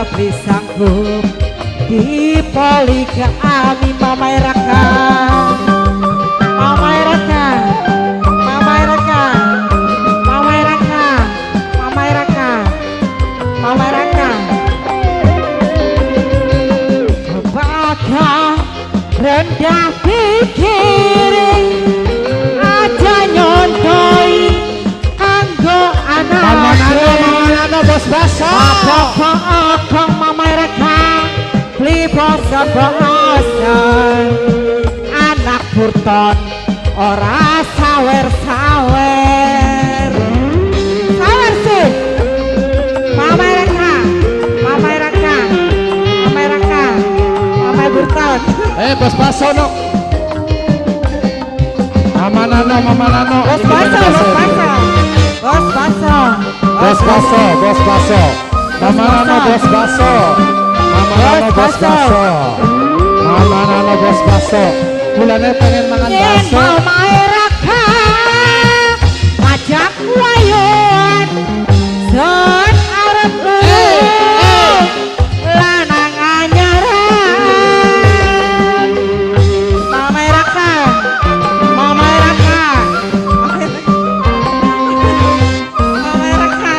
tapi sanggup di poligami. Mamai Raka, Mamai Raka, Mamai Raka, Mamai Raka, Mamai Raka, Mamai Raka. Apakah rendah pikirin aja nyontoi kanggo anak Mangan bos baso. apa Mamai Raka beli boso-boso anak burton ora sawer-sawer sawer sih. Mamai Raka, Mamai Raka, Mamai Raka, Mamai burton. Bos baso no. Mama nano. Bos baso, bos baso, bos baso, Bos baso, bos baso. Mama nano bos baso. Mama nano bos baso. Mama nano bos baso. Bulannya pengen makan baso. Mamai Raka ngajak wayuan son arep lanang anyaran. Mamai Raka, Mamai Raka, Mamai Raka.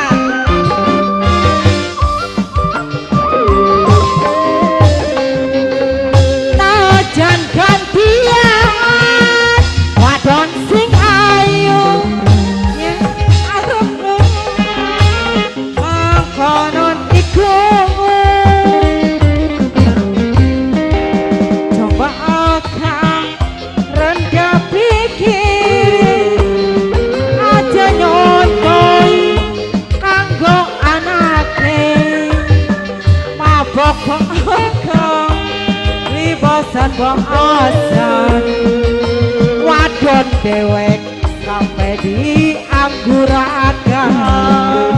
Najan gantian wadon sing ayu ya arep mangkonon iku coba akang rendah pikir aja nyontoi kanggo anake mabok akang bosan wadon dewek sampai di anggurakan.